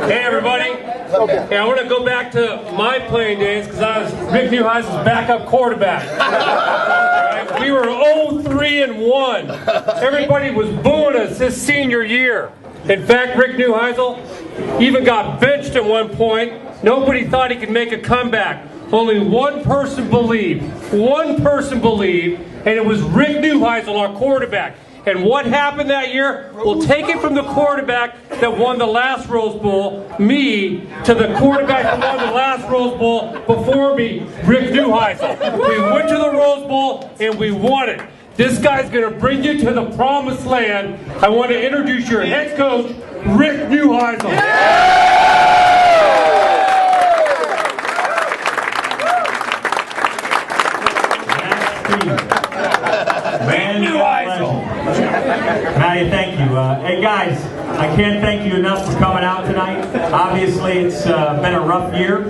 Hey everybody. Hey, I want to go back to my playing days because I was Rick Neuheisel's backup quarterback. Right? We were 0-3-1. Everybody was booing us this senior year. In fact, Rick Neuheisel even got benched at one point. Nobody thought he could make a comeback. Only one person believed, and it was Rick Neuheisel, our quarterback. And what happened that year? We'll take it from the quarterback that won the last Rose Bowl, me, to the quarterback that won the last Rose Bowl before me, Rick Neuheisel. We went to the Rose Bowl and we won it. This guy's going to bring you to the promised land. I want to introduce your head coach, Rick Neuheisel. Matty, thank you. Hey guys, I can't thank you enough for coming out tonight. Obviously, it's been a rough year.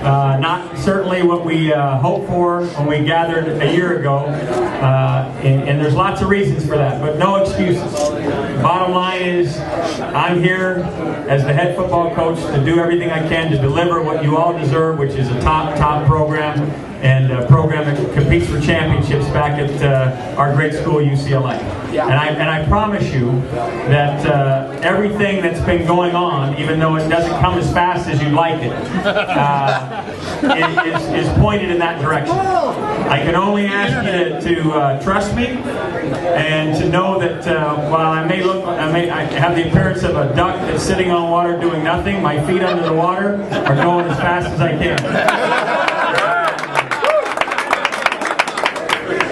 Not certainly what we hoped for when we gathered a year ago. And there's lots of reasons for that, but no excuses. Bottom line is, I'm here as the head football coach to do everything I can to deliver what you all deserve, which is a top program, and a program that competes for championships back at our great school, UCLA. Yeah. And I promise you that everything that's been going on, even though it doesn't come as fast as you'd like it, is pointed in that direction. I can only ask you to trust me and to know that while I have the appearance of a duck that's sitting on water doing nothing, my feet under the water are going as fast as I can.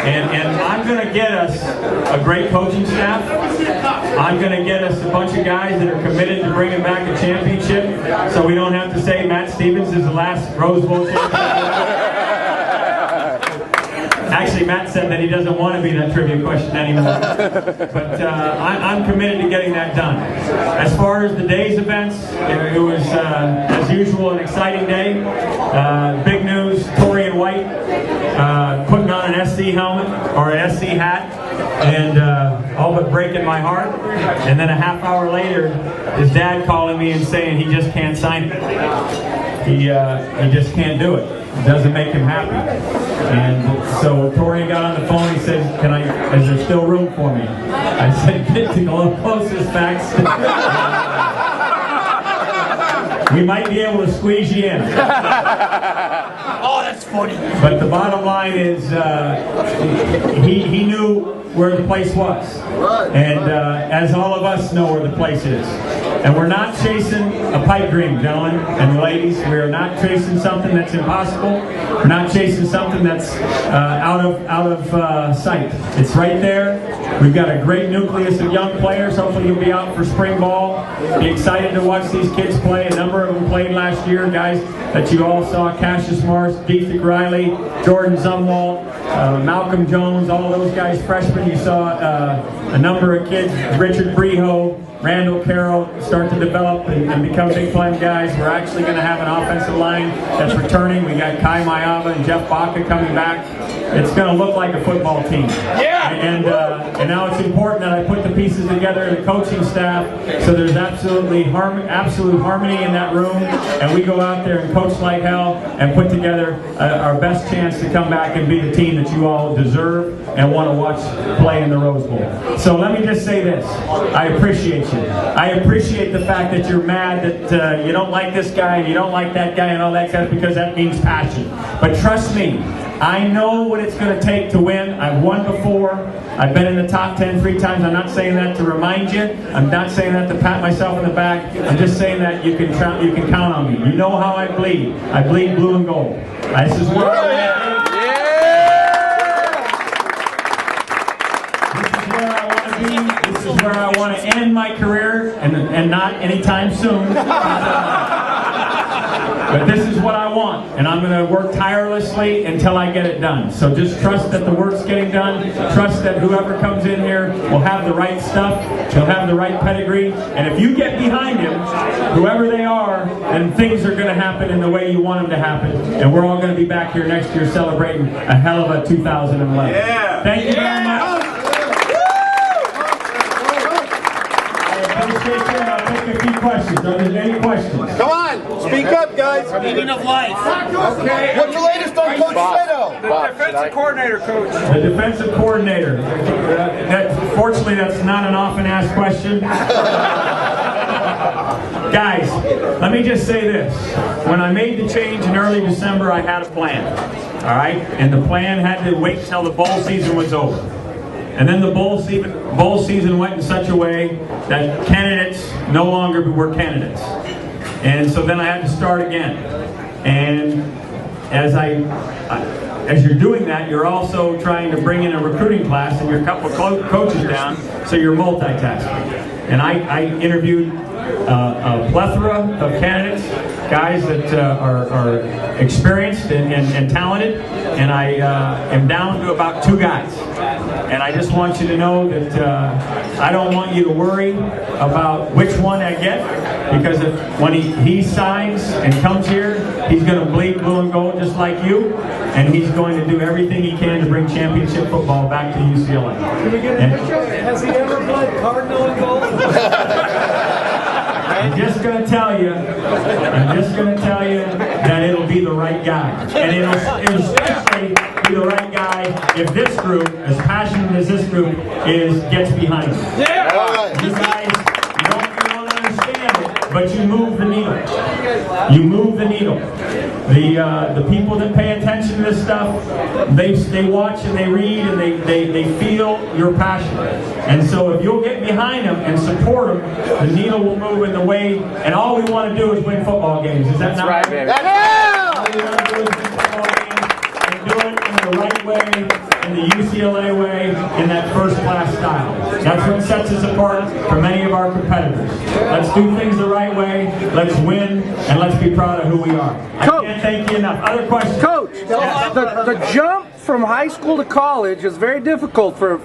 And I'm going to get us a great coaching staff. I'm going to get us a bunch of guys that are committed to bringing back a championship, so we don't have to say Matt Stevens is the last Rose Bowl champion. Actually, Matt said that he doesn't want to be that trivia question anymore. But I'm committed to getting that done. As far as the day's events, it was, as usual, an exciting day. Big news, Torian White putting on an SC helmet, or an SC hat, and all but breaking my heart. And then a half hour later, his dad calling me and saying he just can't sign it. He just can't do it. It doesn't make him happy. And so Torian got on the phone. He said, is there still room for me? I said, get to the closest facts. We might be able to squeeze you in. Oh, that's funny. But the bottom line is, he knew where the place was. And as all of us know where the place is. And we're not chasing a pipe dream, gentlemen and ladies. We are not chasing something that's impossible. We're not chasing something that's out of sight. It's right there. We've got a great nucleus of young players. Hopefully you'll be out for spring ball. Be excited to watch these kids play. A number of them played last year. Guys that you all saw, Cassius Morris, Deethick Riley, Jordan Zumwalt, Malcolm Jones, all those guys freshmen. You saw a number of kids, Richard Breho, Randall Carroll, start to develop and become big time guys. We're actually going to have an offensive line that's returning. We got Kai Mayava and Jeff Baca coming back. It's going to look like a football team. Yeah. And now it's important that I put the pieces together in the coaching staff, so there's absolute harmony in that room, and we go out there and coach like hell and put together our best chance to come back and be the team that you all deserve and want to watch play in the Rose Bowl. So let me just say this. I appreciate you. I appreciate the fact that you're mad that you don't like this guy and you don't like that guy and all that stuff, because that means passion. But trust me, I know what it's going to take to win. I've won before. I've been in the top 10 3 times. I'm not saying that to remind you. I'm not saying that to pat myself in the back. I'm just saying that you can count on me. You know how I bleed. I bleed blue and gold. This is where I want to be. This is where I want to end my career, and not anytime soon. But this is what I want, and I'm going to work tirelessly until I get it done. So just trust that the work's getting done. Trust that whoever comes in here will have the right stuff. They'll have the right pedigree. And if you get behind him, whoever they are, then things are going to happen in the way you want them to happen. And we're all going to be back here next year celebrating a hell of a 2011. Yeah. Thank you very much. I'll take a few questions. Are there any questions? Come on, speak up, guys. Meaning of life. Okay. What's the latest on Coach Shadow? The defensive coordinator, coach. The defensive coordinator. Fortunately, that's not an often asked question. Guys, let me just say this. When I made the change in early December, I had a plan. All right? And the plan had to wait till the bowl season was over. And then the bowl season went in such a way that candidates no longer were candidates. And so then I had to start again. And as you're doing that, you're also trying to bring in a recruiting class and you're a couple of coaches down, so you're multitasking. And I interviewed a plethora of candidates, guys that are experienced and talented, and I am down to about 2 guys. And I just want you to know that I don't want you to worry about which one I get, because when he signs and comes here, he's going to bleed blue and gold just like you, and he's going to do everything he can to bring championship football back to UCLA. Can we get a picture? Has he ever bled cardinal and gold? I'm just going to tell you that it'll be the right guy. And it'll especially be the right guy if this group, as passionate as this group is, gets behind him. You guys, you don't understand it, but you move the needle. You move the needle. The people that pay attention to this stuff, they watch and they read and they feel your passion. And so if you'll get behind them and support them, the needle will move in the way, and all we want to do is win football games. Is that not right, baby? All we want to do is win football games and do it in the right way, in the UCLA way, in that first-class style. That's what sets us apart from many of our competitors. Let's do things the right way, let's win, and let's be proud of who we are. I can't thank you enough. Other questions? Coach, the jump from high school to college is very difficult for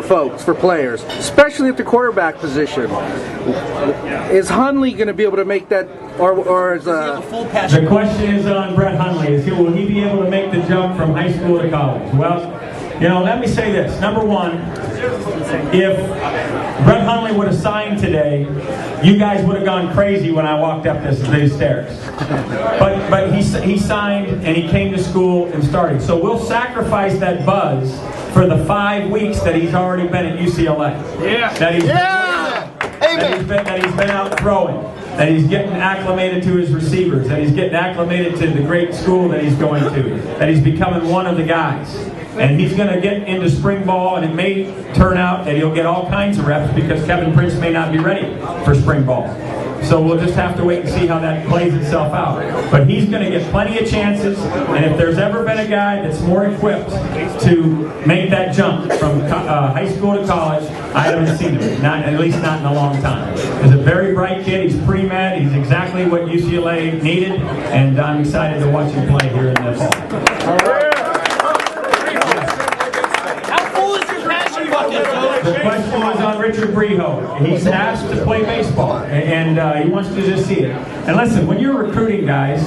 folks, for players, especially at the quarterback position. Is Hundley going to be able to make that, or is The question is on Brett Hundley. Will he be able to make the jump from high school to college? Well, let me say this. Number one, if Brett Hundley would have signed today, you guys would have gone crazy when I walked up these stairs. But he signed and he came to school and started. So we'll sacrifice that buzz for the 5 weeks that he's already been at UCLA. Yeah. That he's been out throwing. That he's getting acclimated to his receivers. That he's getting acclimated to the great school that he's going to. That he's becoming one of the guys. And he's going to get into spring ball, and it may turn out that he'll get all kinds of reps because Kevin Prince may not be ready for spring ball. So we'll just have to wait and see how that plays itself out. But he's going to get plenty of chances, and if there's ever been a guy that's more equipped to make that jump from high school to college, I haven't seen him, at least not in a long time. He's a very bright kid, he's pre-med, he's exactly what UCLA needed, and I'm excited to watch him play here in the fall. The question was on Richard Breho. He's asked to play baseball, and he wants to just see it. And listen, when you're recruiting guys,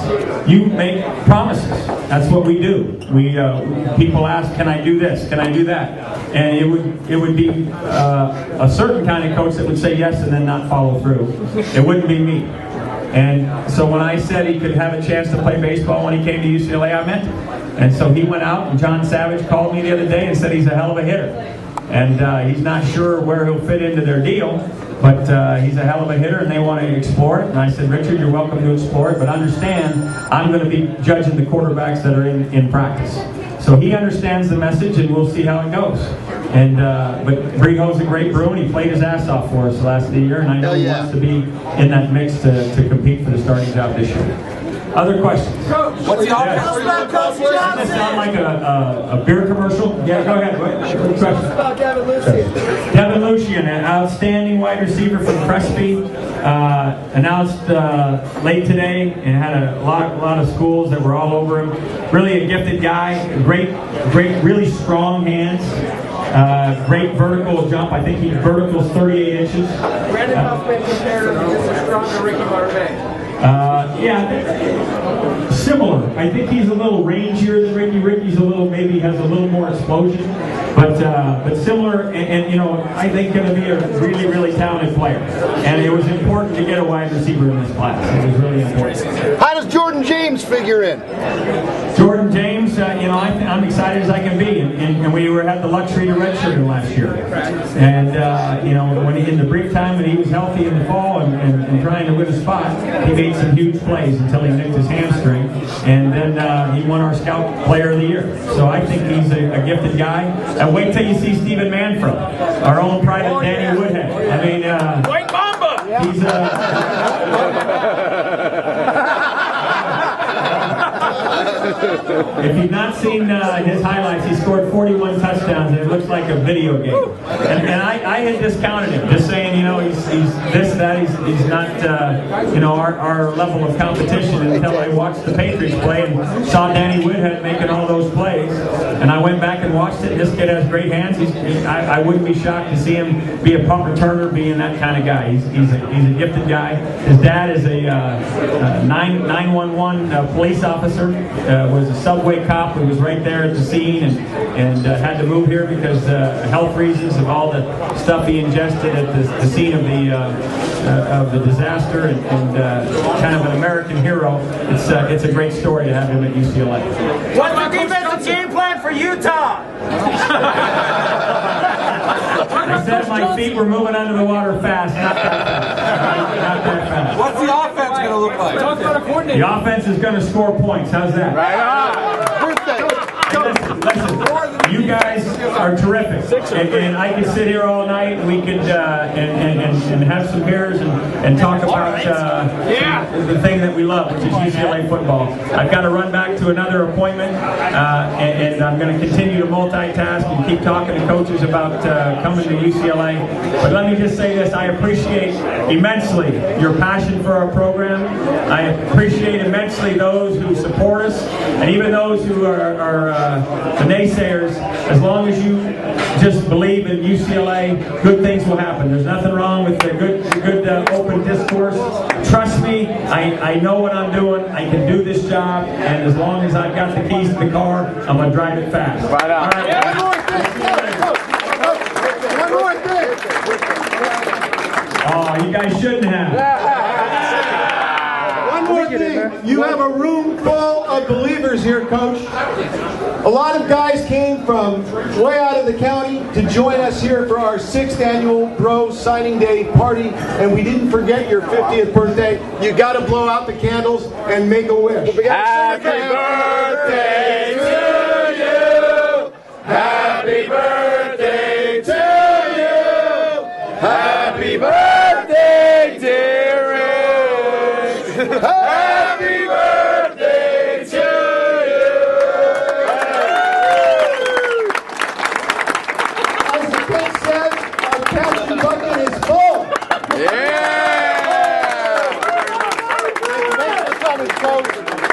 you make promises. That's what we do. People ask, can I do this? Can I do that? And it would be a certain kind of coach that would say yes and then not follow through. It wouldn't be me. And so when I said he could have a chance to play baseball when he came to UCLA, I meant it. And so he went out, and John Savage called me the other day and said he's a hell of a hitter. And he's not sure where he'll fit into their deal, but he's a hell of a hitter and they want to explore it. And I said, Richard, you're welcome to explore it, but understand, I'm going to be judging the quarterbacks that are in practice. So he understands the message, and we'll see how it goes. And but Brigo's a great brew, and he played his ass off for us the last of the year, and I know he wants to be in that mix to compete for the starting job this year. Other questions? What's the offense? Doesn't this sound like a beer commercial? Yeah, go ahead. Good question. About Devin Lucian. Devin Lucian, an outstanding wide receiver from Crespi, announced late today and had a lot of schools that were all over him. Really a gifted guy, great, really strong hands, great vertical jump. I think his vertical's 38 inches. Brandon Huffman compared him to Mr. Strong to Ricky Marvay. Yeah, similar. I think he's a little rangier than Ricky. Ricky's maybe has a little more explosion, but similar. And you know, I think going to be a really talented player. And it was important to get a wide receiver in this class. It was really important. How does Jordan James figure in? Jordan James, you know, I'm excited as I can be, and we had the luxury to redshirt him last year. And you know, when in the brief time when he was healthy in the fall and trying to win a spot, he made some huge plays until he nicked his hamstring, and then he won our Scout Player of the Year. So I think he's a gifted guy. And wait till you see Stephen Manfred, our own private Danny Woodhead. I mean, White Mamba! he's if you've not seen his highlights, he scored 41 touchdowns, and it looks like a video game. And I had discounted him, just saying, you know, he's this, that, he's not, you know, our level of competition until I watched the Patriots play and saw Danny Woodhead making all those plays. And I went back and watched it. This kid has great hands. I wouldn't be shocked to see him be a punt returner, being that kind of guy. He's a gifted guy. His dad is a 911 police officer. Was a subway cop who was right there at the scene and had to move here because health reasons of all the stuff he ingested at the scene of the disaster, and kind of an American hero. It's a great story to have him at UCLA. What's the defensive game plan for Utah? I said my feet were moving under the water fast, not that fast. Not that fast. What's the offense going to look like? Talk about a coordinator. The offense is going to score points. How's that? Right on. Listen, you guys are terrific, and I could sit here all night, and we could and have some beers and talk about the thing that we love, which is UCLA football. I've got to run back to another appointment, and I'm going to continue to multitask and keep talking to coaches about coming to UCLA. But let me just say this: I appreciate immensely your passion for our program. I appreciate immensely those who support us, and even those who are the naysayers. As long as you just believe in UCLA, good things will happen. There's nothing wrong with the good open discourse. Trust me, I know what I'm doing. I can do this job, and as long as I've got the keys to the car, I'm going to drive it fast. Right on. All right. One more thing. Oh, you guys shouldn't have. One more thing. You have a room full of believers here, Coach. A lot of guys came from way out of the county to join us here for our 6th annual Bro Signing Day party, and we didn't forget your 50th birthday. You got to blow out the candles and make a wish. Happy birthday to you! Happy birthday to you! Happy birthday, dear Rich! Happy birthday to you! As the kid says, our captain bucket is full.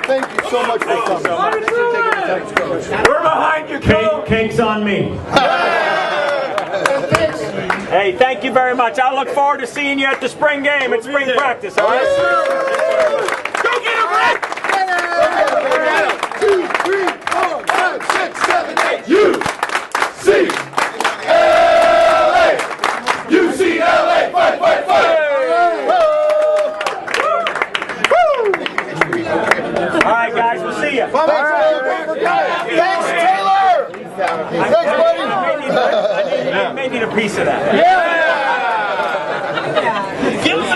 Thank you so much for coming. We're behind you, Coach! Cake's on me. Hey, thank you very much. I look forward to seeing you at the spring game and spring practice, all right? Go get him, Rick! 2, 3, 4, 5, 6, 7, 8. UCLA! UCLA! Fight, fight, fight! All right, guys, we'll see you. Thanks, Taylor! Thanks, buddy! I may need a piece of that. Yeah!